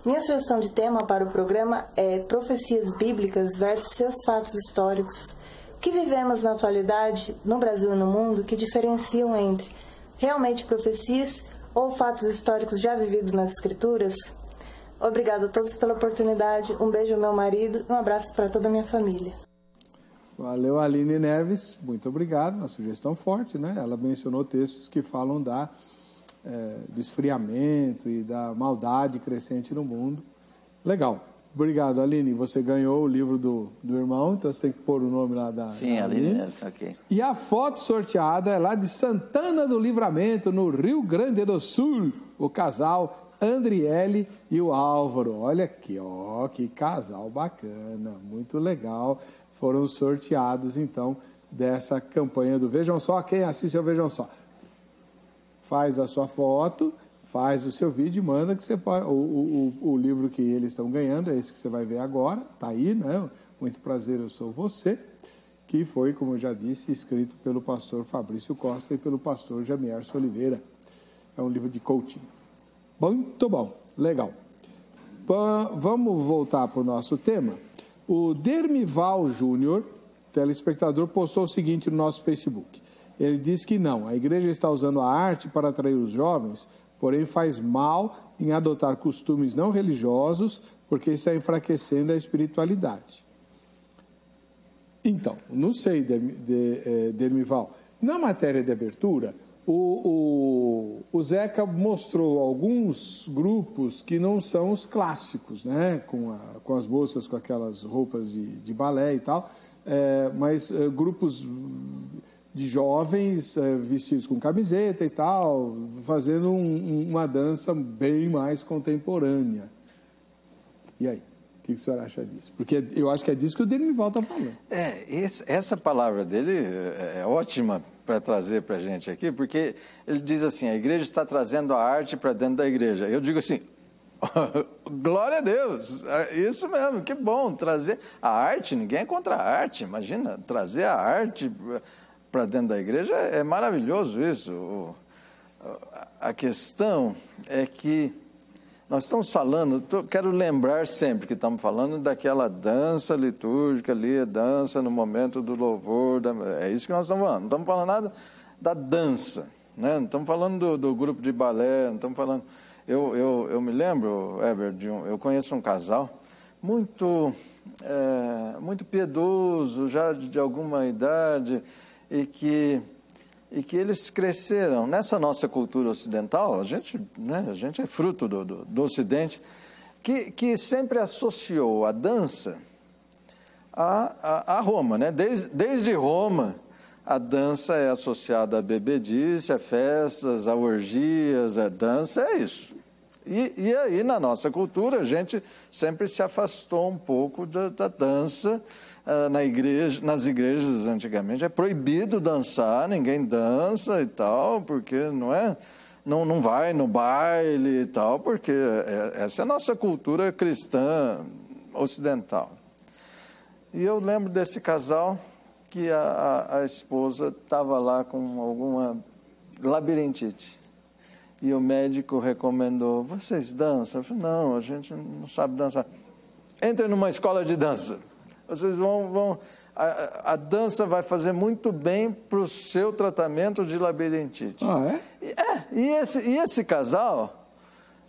Minha sugestão de tema para o programa é profecias bíblicas versus seus fatos históricos. O que vivemos na atualidade, no Brasil e no mundo, que diferenciam entre realmente profecias ou fatos históricos já vividos nas Escrituras? Obrigada a todos pela oportunidade, um beijo ao meu marido e um abraço para toda a minha família. Valeu, Aline Neves, muito obrigado, uma sugestão forte, né? Ela mencionou textos que falam do esfriamento e da maldade crescente no mundo. Legal. Obrigado, Aline. Você ganhou o livro do irmão, então você tem que pôr o nome lá da Sim, Aline, ok. E a foto sorteada é lá de Santana do Livramento, no Rio Grande do Sul. O casal Andriele e o Álvaro. Olha aqui, que casal bacana, muito legal. Foram sorteados, então, dessa campanha do Vejam Só. Quem assiste ao Vejam Só, faz a sua foto, faz o seu vídeo e manda que você pode... O livro que eles estão ganhando é esse que você vai ver agora, está aí, né? Muito Prazer, Eu Sou Você, que foi, como eu já disse, escrito pelo pastor Fabrício Costa e pelo pastor Jamierson Oliveira. É um livro de coaching. Muito bom, legal. Vamos voltar para o nosso tema. O Dermival Júnior, telespectador, postou o seguinte no nosso Facebook. Ele diz que não, a igreja está usando a arte para atrair os jovens, porém faz mal em adotar costumes não religiosos, porque está enfraquecendo a espiritualidade. Então, não sei, Dermival, na matéria de abertura, o Zeca mostrou alguns grupos que não são os clássicos, né? Com as moças com aquelas roupas de balé e tal, mas grupos de jovens vestidos com camiseta e tal, fazendo uma dança bem mais contemporânea. E aí? O que o senhor acha disso? Porque eu acho que é disso que o Dermival está falando. Essa palavra dele é ótima para trazer para a gente aqui, porque ele diz assim, a igreja está trazendo a arte para dentro da igreja. Eu digo assim, glória a Deus, isso mesmo, que bom, trazer a arte, ninguém é contra a arte, imagina, trazer a arte para dentro da igreja é maravilhoso isso. A questão é que nós estamos falando, quero lembrar sempre que estamos falando daquela dança litúrgica ali, dança no momento do louvor, é isso que nós estamos falando. Não estamos falando nada da dança, né? Não estamos falando do grupo de balé, não estamos falando... Eu me lembro, Heber, eu conheço um casal muito piedoso, já de alguma idade, e que eles cresceram nessa nossa cultura ocidental, a gente é fruto do Ocidente, que sempre associou a dança a Roma, né? Desde Roma, a dança é associada à bebedice, a festas, a orgias, a dança é isso. E aí, na nossa cultura, a gente sempre se afastou um pouco da dança. Nas igrejas antigamente é proibido dançar, ninguém dança e tal, porque não vai no baile e tal, porque essa é a nossa cultura cristã ocidental. E eu lembro desse casal que a esposa estava lá com alguma labirintite. E o médico recomendou, vocês dançam? Eu falei, não, a gente não sabe dançar. Entre numa escola de dança. Vocês vão a dança vai fazer muito bem para o seu tratamento de labirintite. Ah, é? E esse casal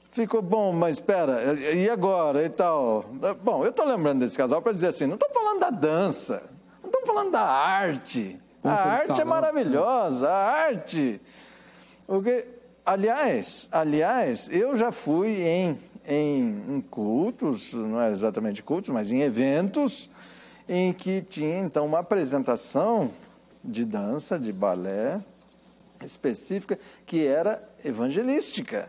ficou, bom, mas espera, e agora e tal? Bom, eu estou lembrando desse casal para dizer assim, não estou falando da dança, não estamos falando da arte. A arte é maravilhosa, a arte. Porque, aliás, eu já fui em cultos, não é exatamente cultos, mas em eventos em que tinha, então, uma apresentação de dança, de balé específica, que era evangelística.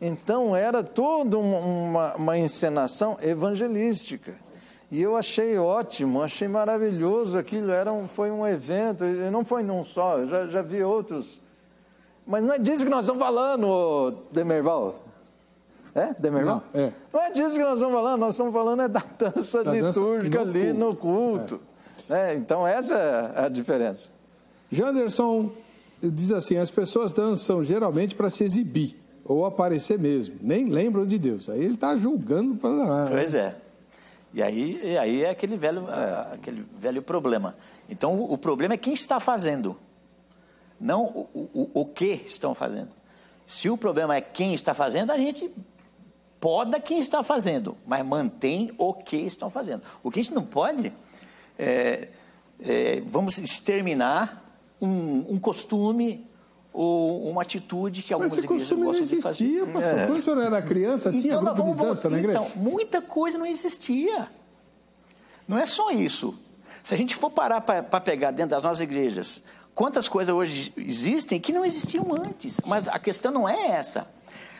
Então, era toda uma encenação evangelística. E eu achei ótimo, achei maravilhoso aquilo, foi um evento, e não foi num só, eu já vi outros. Mas não é disso que nós estamos falando, Demerval. É, Demerval? Não, não é disso que nós estamos falando, nós estamos falando da dança litúrgica ali no culto. Então, essa é a diferença. Janderson diz assim, as pessoas dançam geralmente para se exibir, ou aparecer mesmo, nem lembram de Deus. Aí ele está julgando para dar. Pois é. E aí é aquele velho problema. Então, o problema é quem está fazendo, não o que estão fazendo. Se o problema é quem está fazendo, a gente poda quem está fazendo, mas mantém o que estão fazendo. O que a gente não pode vamos exterminar um costume ou uma atitude que algumas igrejas gostam de fazer. Pastor. Quando o senhor era criança, tinha grupo de dança na igreja? Então, muita coisa não existia. Não é só isso. Se a gente for parar para pegar dentro das nossas igrejas, quantas coisas hoje existem que não existiam antes. Mas a questão não é essa.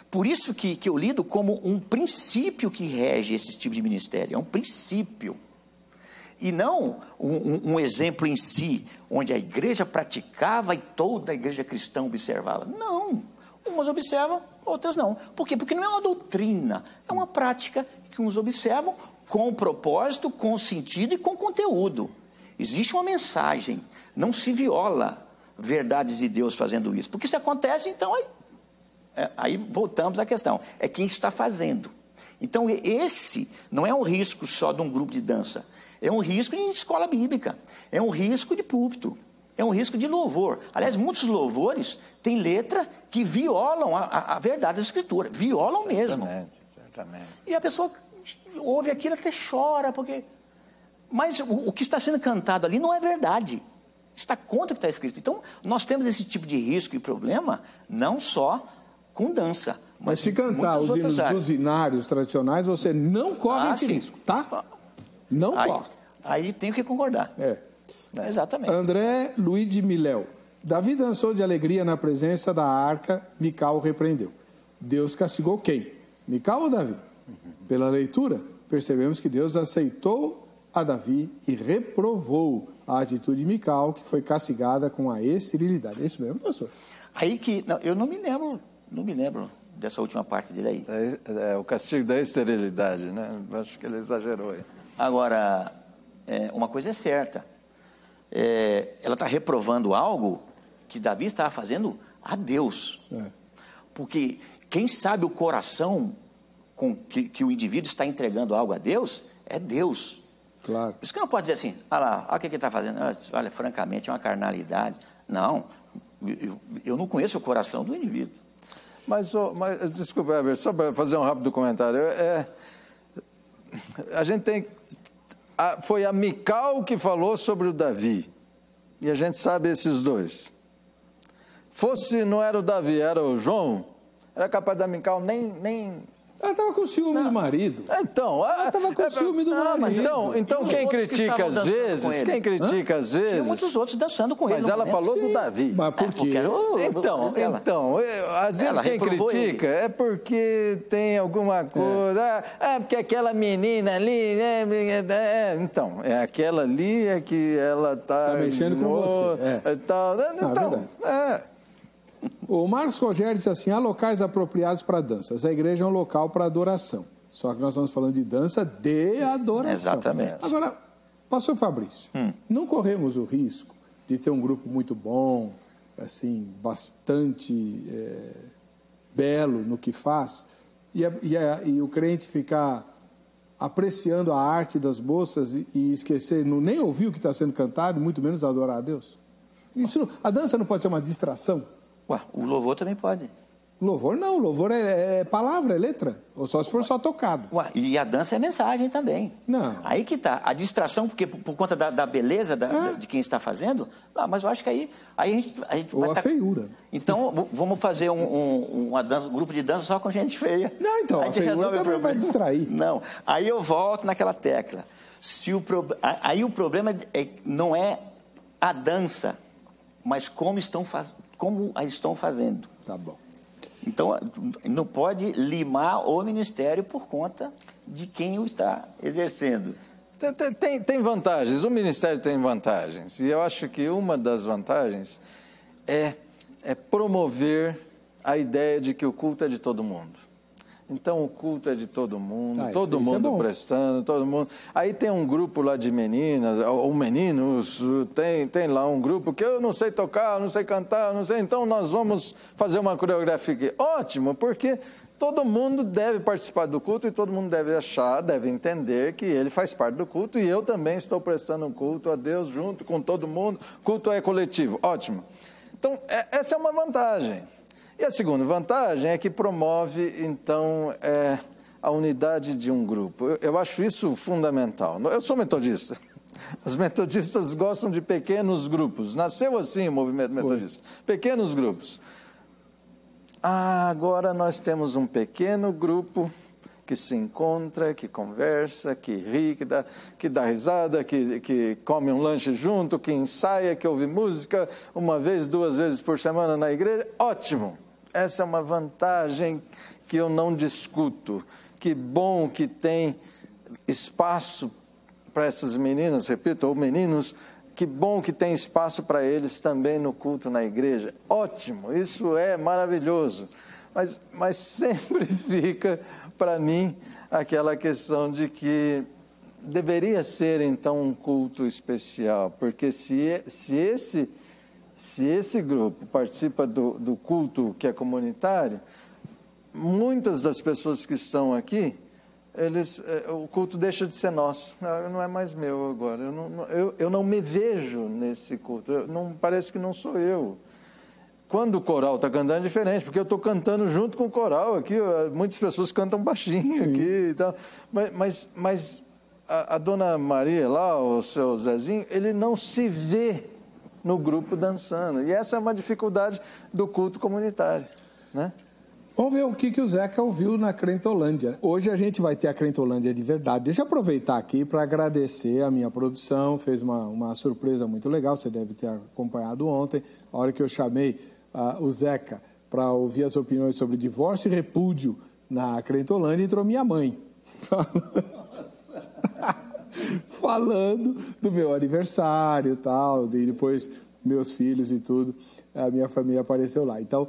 Por isso que eu lido como um princípio que rege esse tipo de ministério. É um princípio. E não um exemplo em si, onde a igreja praticava e toda a igreja cristã observava. Não. Umas observam, outras não. Por quê? Porque não é uma doutrina, é uma prática que uns observam com propósito, com sentido e com conteúdo. Existe uma mensagem, não se viola verdades de Deus fazendo isso. Porque se acontece, então, aí voltamos à questão, é quem está fazendo. Então, esse não é um risco só de um grupo de dança, é um risco de escola bíblica, é um risco de púlpito, é um risco de louvor. Aliás, muitos louvores têm letra que violam a verdade da Escritura, violam mesmo. Certamente. E a pessoa ouve aquilo até chora, porque... Mas o que está sendo cantado ali não é verdade, está contra o que está escrito. Então, nós temos esse tipo de risco e problema, não só com dança, mas se cantar os hinos dos hinários tradicionais, você não corre esse risco, tá? Não corre. Aí tenho que concordar. Exatamente. André Luiz de Miléu. Davi dançou de alegria na presença da arca, Mical o repreendeu. Deus castigou quem? Mical ou Davi? Pela leitura, percebemos que Deus aceitou a Davi e reprovou a atitude de Mical, que foi castigada com a esterilidade. É isso mesmo, pastor? Aí que... Não, eu não me lembro dessa última parte dele aí. É o castigo da esterilidade, né? Acho que ele exagerou aí. Agora, uma coisa é certa. Ela está reprovando algo que Davi estava fazendo a Deus. Porque quem sabe o coração com que o indivíduo está entregando algo a Deus é Deus. Claro. Por isso que não pode dizer assim, olha o que ele está fazendo. Olha, francamente, é uma carnalidade. Não, eu não conheço o coração do indivíduo. Mas desculpa, Heber, só para fazer um rápido comentário. A gente tem... Foi a Mical que falou sobre o Davi. E a gente sabe esses dois. Não era o Davi, era o João, era capaz da Mical nem... Ela estava com ciúme do marido. Então, ela estava com ciúme do marido. Então quem critica às vezes, Tinha muitos outros dançando com ele. Mas ela falou do Davi. Mas por quê? Então, às vezes quem critica é porque tem alguma coisa, porque aquela menina ali, então, aquela ali é que ela está mexendo com você. O Marcos Rogério disse assim, há locais apropriados para danças, a igreja é um local para adoração. Só que nós estamos falando de dança de adoração. Exatamente. Agora, pastor Fabrício, não corremos o risco de ter um grupo muito bom, assim, bastante belo no que faz, e o crente ficar apreciando a arte das moças e esquecer, nem ouvir o que está sendo cantado, muito menos adorar a Deus? A dança não pode ser uma distração? O louvor também pode. Louvor não, louvor é palavra, é letra, ou só se for só tocado. E a dança é mensagem também. Não. Aí que tá, a distração, porque por conta da beleza de quem está fazendo, mas eu acho que aí a gente ou vai a feiura. Então, vamos fazer um grupo de dança só com gente feia. Não, então, a feiura também vai distrair. Não, aí eu volto naquela tecla. Aí o problema não é a dança, mas como a estão fazendo. Tá bom. Então, não pode limar o ministério por conta de quem o está exercendo. Tem vantagens, o ministério tem vantagens. E eu acho que uma das vantagens é promover a ideia de que o culto é de todo mundo. Então, o culto é de todo mundo, todo mundo prestando, todo mundo... Aí tem um grupo lá de meninas, ou meninos, tem lá um grupo que eu não sei tocar, não sei cantar, não sei... Então, nós vamos fazer uma coreografia aqui. Ótimo, porque todo mundo deve participar do culto e todo mundo deve entender que ele faz parte do culto e eu também estou prestando um culto a Deus junto com todo mundo. Culto é coletivo. Ótimo. Então, essa é uma vantagem. E a segunda vantagem é que promove, então, a unidade de um grupo. Eu acho isso fundamental. Eu sou metodista. Os metodistas gostam de pequenos grupos. Nasceu assim o movimento metodista. Pequenos grupos. Agora nós temos um pequeno grupo que se encontra, que conversa, que ri, que dá risada, que come um lanche junto, que ensaia, que ouve música 1 vez, 2 vezes por semana na igreja. Ótimo! Essa é uma vantagem que eu não discuto. Que bom que tem espaço para essas meninas, repito, ou meninos, que bom que tem espaço para eles também no culto na igreja. Ótimo, isso é maravilhoso. mas sempre fica para mim aquela questão de que deveria ser então um culto especial, porque se esse grupo participa do culto que é comunitário, muitas das pessoas que estão aqui, o culto deixa de ser nosso, não é mais meu agora, eu não me vejo nesse culto, parece que não sou eu. Quando o coral está cantando é diferente, porque eu estou cantando junto com o coral aqui, muitas pessoas cantam baixinho aqui e tal, mas a dona Maria lá, o seu Zezinho, ele não se vê no grupo dançando, e essa é uma dificuldade do culto comunitário, né? Vamos ver o que o Zeca ouviu na Crentolândia. Hoje a gente vai ter a Crentolândia de verdade. Deixa eu aproveitar aqui para agradecer a minha produção, fez uma surpresa muito legal, você deve ter acompanhado ontem, a hora que eu chamei o Zeca para ouvir as opiniões sobre divórcio e repúdio na Crentolândia, entrou minha mãe, falando do meu aniversário e tal, e depois meus filhos e tudo, a minha família apareceu lá. Então,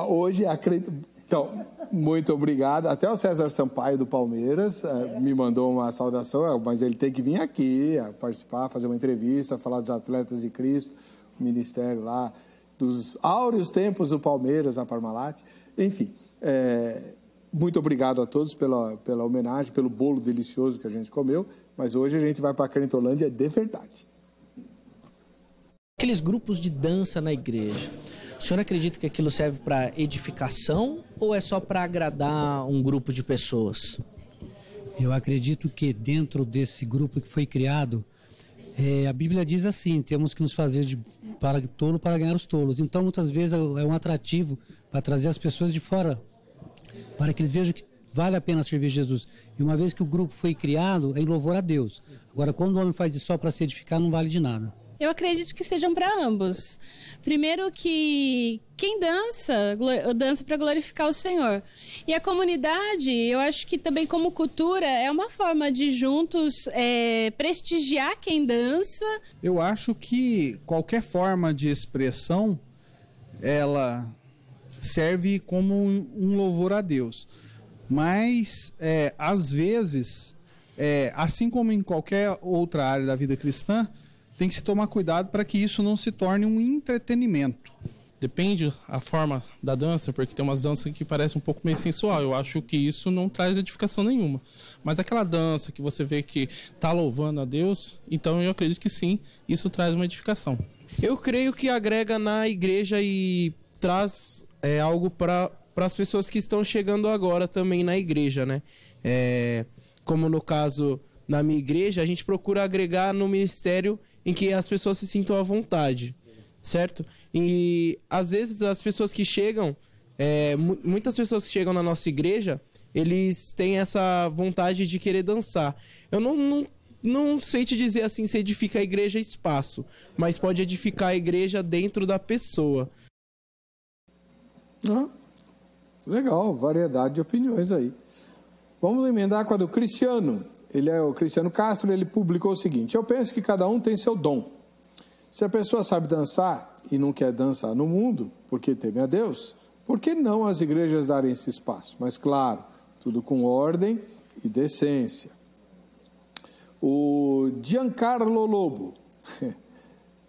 hoje a Crentolândia... Então, muito obrigado. Até o César Sampaio do Palmeiras me mandou uma saudação, mas ele tem que vir aqui participar, fazer uma entrevista, falar dos atletas de Cristo, o ministério lá, dos áureos tempos do Palmeiras, a Parmalat. Enfim, muito obrigado a todos pela homenagem, pelo bolo delicioso que a gente comeu, mas hoje a gente vai para a Crentolândia de verdade. Aqueles grupos de dança na igreja, o senhor acredita que aquilo serve para edificação ou é só para agradar um grupo de pessoas? Eu acredito que dentro desse grupo que foi criado, a Bíblia diz assim, temos que nos fazer para tolo para ganhar os tolos. Então, muitas vezes é um atrativo para trazer as pessoas de fora, para que eles vejam que vale a pena servir Jesus. E uma vez que o grupo foi criado, é em louvor a Deus. Agora, quando o homem faz isso só para se edificar, não vale de nada. Eu acredito que sejam para ambos. Primeiro que quem dança para glorificar o Senhor. E a comunidade, eu acho que também como cultura, é uma forma de juntos prestigiar quem dança. Eu acho que qualquer forma de expressão, ela serve como um louvor a Deus. Mas, às vezes, assim como em qualquer outra área da vida cristã, tem que se tomar cuidado para que isso não se torne um entretenimento. Depende a forma da dança, porque tem umas danças que parecem um pouco meio sensual. Eu acho que isso não traz edificação nenhuma. Mas aquela dança que você vê que está louvando a Deus, então eu acredito que sim, isso traz uma edificação. Eu creio que agrega na igreja e traz algo para as pessoas que estão chegando agora também na igreja, né? Como no caso, na minha igreja, a gente procura agregar no ministério em que as pessoas se sintam à vontade, certo? E às vezes as pessoas que chegam, muitas pessoas que chegam na nossa igreja, eles têm essa vontade de querer dançar. Eu não sei te dizer assim se edifica a igreja espaço, mas pode edificar a igreja dentro da pessoa. Legal, variedade de opiniões aí. Vamos emendar com a do Cristiano. O Cristiano Castro, ele publicou o seguinte: eu penso que cada um tem seu dom. Se a pessoa sabe dançar e não quer dançar no mundo, porque teme a Deus, por que não as igrejas darem esse espaço? Mas claro, tudo com ordem e decência. O Giancarlo Lobo.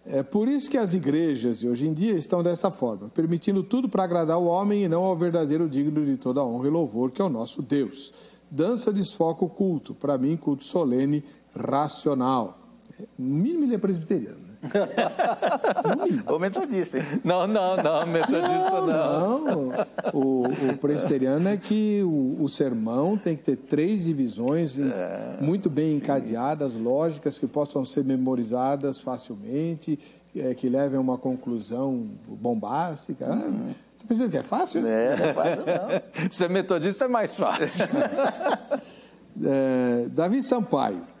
É por isso que as igrejas de hoje em dia estão dessa forma, permitindo tudo para agradar o homem e não ao verdadeiro digno de toda honra e louvor, que é o nosso Deus. Dança desfoca o culto. Para mim, culto solene, racional. No mínimo ele é presbiteriano, né? Ou metodista. Não, metodista não. O presbiteriano é que o sermão tem que ter 3 divisões muito bem encadeadas, lógicas, que possam ser memorizadas facilmente, que levem a uma conclusão bombástica. Você pensa que é fácil? Não é fácil não. Ser metodista é mais fácil. Davi Sampaio.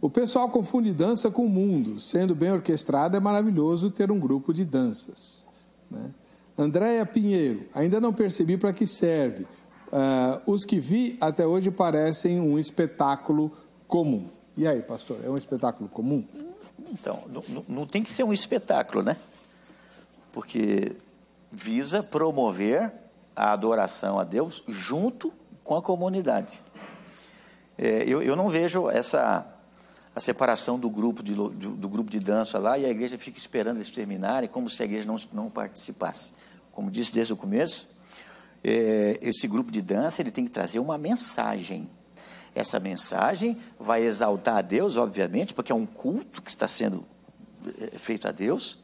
O pessoal confunde dança com o mundo. Sendo bem orquestrado, é maravilhoso ter um grupo de danças, né? Andréia Pinheiro. Ainda não percebi para que serve. Os que vi até hoje parecem um espetáculo comum. E aí, pastor, é um espetáculo comum? Então, não tem que ser um espetáculo, né? Porque visa promover a adoração a Deus junto com a comunidade. Eu não vejo a separação do grupo de dança lá e a igreja fica esperando eles terminarem, como se a igreja não participasse. Como disse desde o começo, esse grupo de dança ele tem que trazer uma mensagem. Essa mensagem vai exaltar a Deus, obviamente, porque é um culto que está sendo feito a Deus.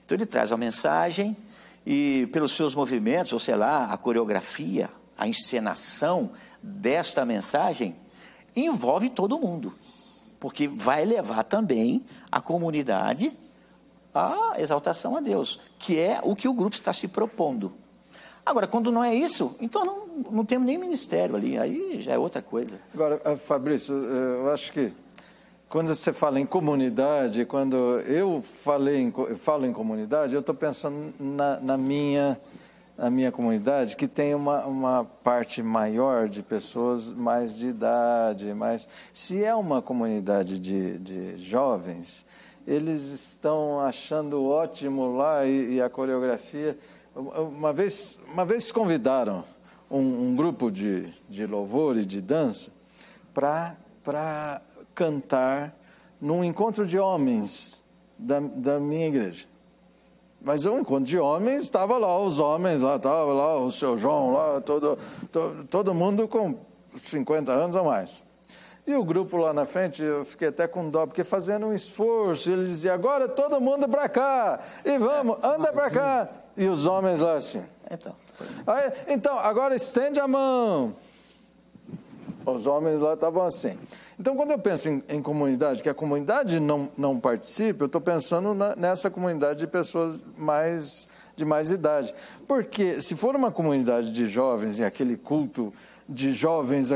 Então ele traz uma mensagem e pelos seus movimentos, ou sei lá, a coreografia, a encenação desta mensagem envolve todo mundo, porque vai levar também a comunidade à exaltação a Deus, que é o que o grupo está se propondo. Agora, quando não é isso, então não temos nem ministério ali, aí já é outra coisa. Agora, Fabrício, eu acho que quando você fala em comunidade, quando eu falo em comunidade, eu estou pensando na minha comunidade, que tem uma parte maior de pessoas mais de idade, mas se é uma comunidade de jovens, eles estão achando ótimo lá e a coreografia. Uma vez convidaram um grupo de louvor e de dança para cantar num encontro de homens da minha igreja. Mas o encontro de homens, estava lá os homens, estava lá o seu João, lá, todo mundo com 50 anos ou mais. E o grupo lá na frente, eu fiquei até com dó, porque fazendo um esforço, eles diziam, agora todo mundo para cá, e vamos, anda para cá. E os homens lá assim. Então, agora estende a mão. Os homens lá estavam assim. Então, quando eu penso em comunidade, que a comunidade não participa, eu estou pensando nessa comunidade de pessoas de mais idade. Porque se for uma comunidade de jovens e aquele culto de jovens,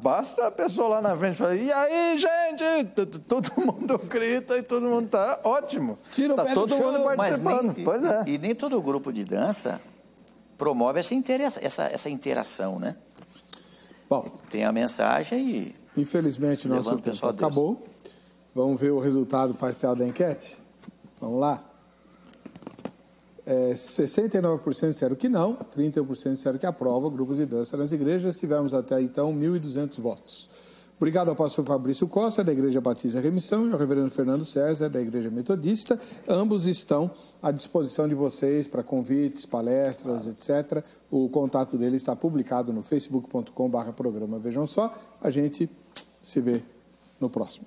basta a pessoa lá na frente falar, e aí, gente? Todo mundo grita e todo mundo está ótimo. Está todo mundo participando. Pois é. E nem todo grupo de dança promove essa interação, né? Bom, tem a mensagem e... Infelizmente, nosso tempo acabou. Vamos ver o resultado parcial da enquete? Vamos lá. 69% disseram que não, 31% disseram que aprova grupos de dança nas igrejas. Tivemos até então 1.200 votos. Obrigado ao pastor Fabrício Costa, da Igreja Batista Remissão, e ao reverendo Fernando César, da Igreja Metodista. Ambos estão à disposição de vocês para convites, palestras, etc. O contato dele está publicado no facebook.com/programa Vejam Só. A gente se vê no próximo.